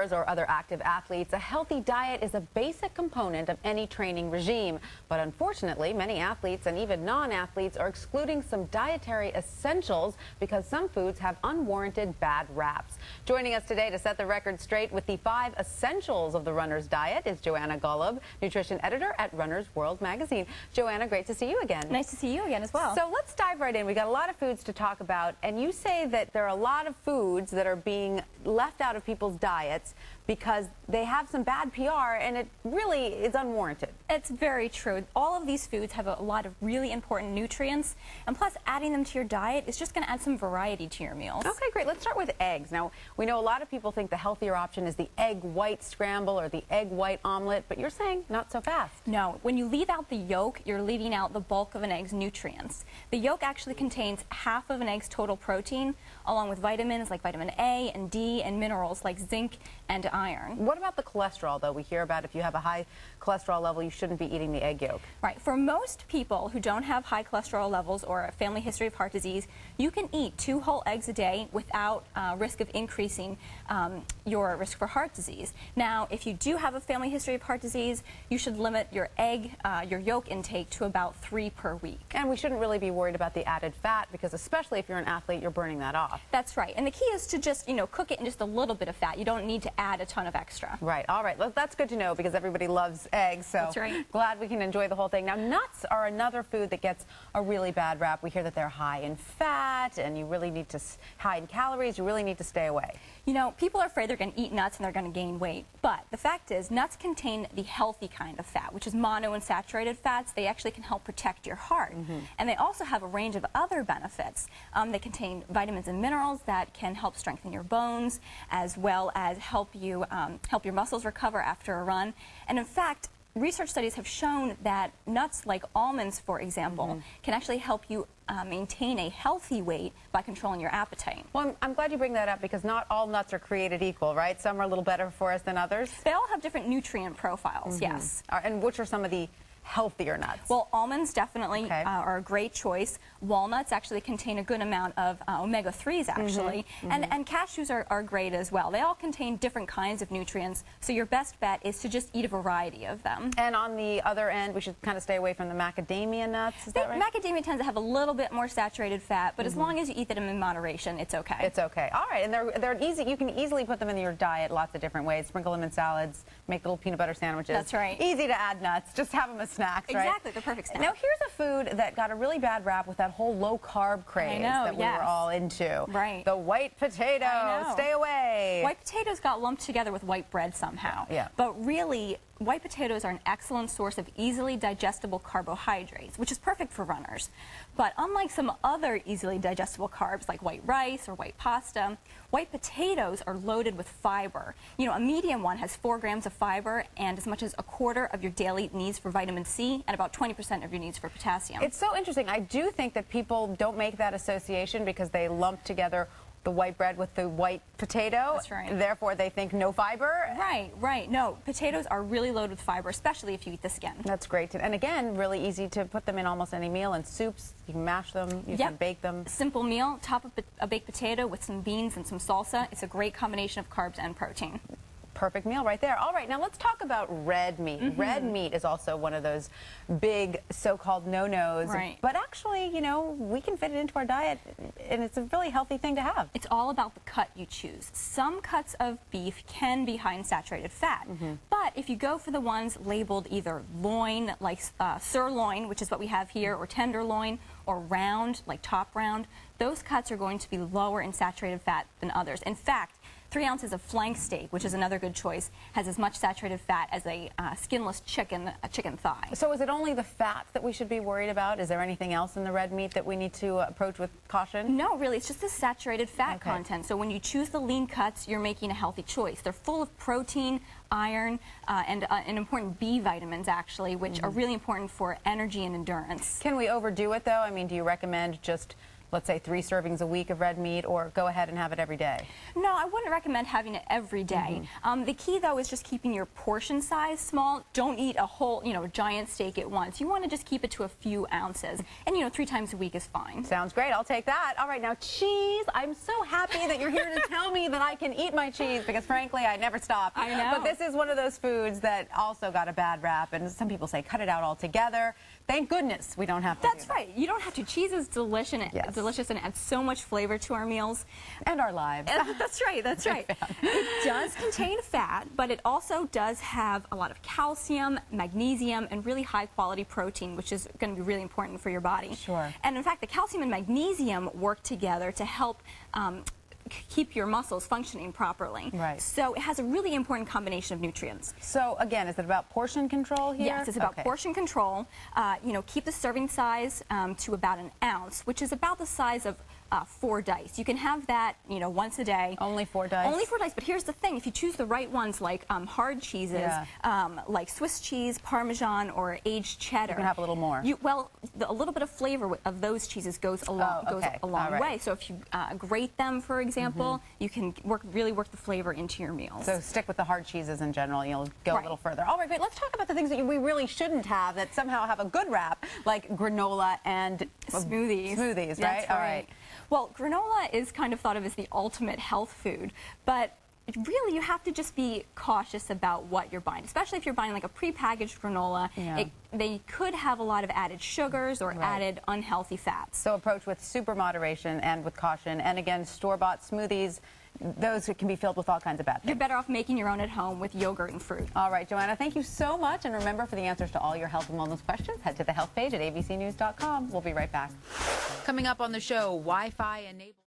runners or other active athletes, a healthy diet is a basic component of any training regime. But unfortunately, many athletes and even non-athletes are excluding some dietary essentials because some foods have unwarranted bad raps. Joining us today to set the record straight with the 5 essentials of the runner's diet is Joanna Golub, nutrition editor at Runner's World magazine. Joanna, great to see you again. Nice to see you again as well. So let's dive right in. We got a lot of foods to talk about, and you say that there are a lot of foods that are being left out of people's diets because they have some bad PR and it really is unwarranted. It's very true. All of these foods have a lot of really important nutrients, and plus adding them to your diet is just going to add some variety to your meals. Okay, great. Let's start with eggs. Now, we know a lot of people think the healthier option is the egg white scramble or the egg white omelet, but you're saying not so fast. No, when you leave out the yolk, you're leaving out the bulk of an egg's nutrients. The yolk actually contains half of an egg's total protein, along with vitamins like vitamin A and D and minerals like zinc and iron. What about the cholesterol, though? We hear about if you have a high cholesterol level, you shouldn't be eating the egg yolk. Right. For most people who don't have high cholesterol levels or a family history of heart disease, you can eat 2 whole eggs a day without risk of increasing your risk for heart disease. Now, if you do have a family history of heart disease, you should limit your yolk intake to about 3 per week. And we shouldn't really be worried about the added fat because especially if you're an athlete, you're burning that off. That's right. And the key is to just, cook it in just a little bit of fat. You don't need to add a ton of extra. Right. All right. That's good to know because everybody loves eggs. So that's right. Glad we can enjoy the whole thing. Now, nuts are another food that gets a really bad rap. We hear that they're high in fat and you really need to, high in calories, you really need to stay away. People are afraid they're going to eat nuts and they're going to gain weight. But the fact is, nuts contain the healthy kind of fat, which is monounsaturated fats. They actually can help protect your heart. And they also have a range of other benefits. They contain vitamins and minerals that can help strengthen your bones, as well as help your muscles recover after a run. And in fact, research studies have shown that nuts like almonds, for example, can actually help you maintain a healthy weight by controlling your appetite. Well, I'm glad you bring that up because not all nuts are created equal, right? Some are a little better for us than others. They all have different nutrient profiles, yes. And which are some of the healthier nuts? Well, almonds definitely are a great choice. Walnuts actually contain a good amount of omega-3s, actually. And cashews are great as well. They all contain different kinds of nutrients, so your best bet is to just eat a variety of them. And on the other end, we should kind of stay away from the macadamia nuts, is that right? Macadamia tends to have a little bit more saturated fat, but as long as you eat them in moderation, it's okay. It's okay. All right, and they're easy. You can easily put them in your diet lots of different ways. Sprinkle them in salads, make little peanut butter sandwiches. That's right. Easy to add nuts. Just have them as snacks, right? Exactly, the perfect snack. Now, here's a food that got a really bad rap with that whole low-carb craze that we were all into. Right. The white potato. Stay away. White potatoes got lumped together with white bread somehow. Yeah. But really, white potatoes are an excellent source of easily digestible carbohydrates, which is perfect for runners. But unlike some other easily digestible carbs like white rice or white pasta, white potatoes are loaded with fiber. A medium one has 4 grams of fiber and as much as 1/4 of your daily needs for vitamin C and about 20% of your needs for potassium. It's so interesting. I do think that people don't make that association because they lump together the white bread with the white potato. That's right. Therefore, they think no fiber. Right. No, potatoes are really loaded with fiber, especially if you eat the skin. That's great. And again, really easy to put them in almost any meal. In soups, you can mash them, you can bake them. Simple meal, top of a baked potato with some beans and some salsa. It's a great combination of carbs and protein. Perfect meal right there. All right, now let's talk about red meat. Red meat is also one of those big so-called no-nos. Right. But actually, we can fit it into our diet, and it's a really healthy thing to have. It's all about the cut you choose. Some cuts of beef can be high in saturated fat, but if you go for the ones labeled either loin, like sirloin, which is what we have here, or tenderloin, or round, like top round, those cuts are going to be lower in saturated fat than others. In fact, 3 ounces of flank steak, which is another good choice, has as much saturated fat as a skinless chicken thigh. So is it only the fat that we should be worried about? Is there anything else in the red meat that we need to approach with caution? No, really. It's just the saturated fat content. So when you choose the lean cuts, you're making a healthy choice. They're full of protein, iron, and important B vitamins, actually, which are really important for energy and endurance. Can we overdo it, though? I mean, do you recommend just let's say 3 servings a week of red meat, or go ahead and have it every day? No, I wouldn't recommend having it every day. The key, though, is just keeping your portion size small. Don't eat a whole, giant steak at once. You want to just keep it to a few ounces. And, 3 times a week is fine. Sounds great. I'll take that. All right, now cheese. I'm so happy that you're here to tell me that I can eat my cheese, because frankly, I never stop. I know. But this is one of those foods that also got a bad rap, and some people say cut it out altogether. Thank goodness we don't have to do that. That's right. You don't have to. Cheese is delicious, Yes. delicious, and it adds so much flavor to our meals. And our lives. That's right. That's right. It does contain fat, but it also does have a lot of calcium, magnesium, and really high-quality protein, which is going to be really important for your body. Sure. And in fact, the calcium and magnesium work together to help keep your muscles functioning properly. Right. So it has a really important combination of nutrients. So again, is it about portion control here? Yes, it's about Okay. portion control. Keep the serving size to about an ounce, which is about the size of 4 dice. You can have that, once a day. Only 4 dice? Only 4 dice, but here's the thing. If you choose the right ones, like hard cheeses, like Swiss cheese, Parmesan, or aged cheddar. You can have a little more. A little bit of flavor of those cheeses goes a long way. So if you grate them, for example, you can really work the flavor into your meals. So stick with the hard cheeses in general. You'll go a little further. All right, great. Let's talk about the things that we really shouldn't have that somehow have a good rap, like granola and smoothies. Smoothies, right? That's right. Well, granola is kind of thought of as the ultimate health food, but really you have to just be cautious about what you're buying, especially if you're buying like a prepackaged granola. They could have a lot of added sugars or added unhealthy fats. So approach with super moderation and with caution. And again, store-bought smoothies, those can be filled with all kinds of bad things. You're better off making your own at home with yogurt and fruit. All right, Joanna, thank you so much. And remember, for the answers to all your health and wellness questions, head to the health page at abcnews.com. We'll be right back. Coming up on the show, Wi-Fi enabled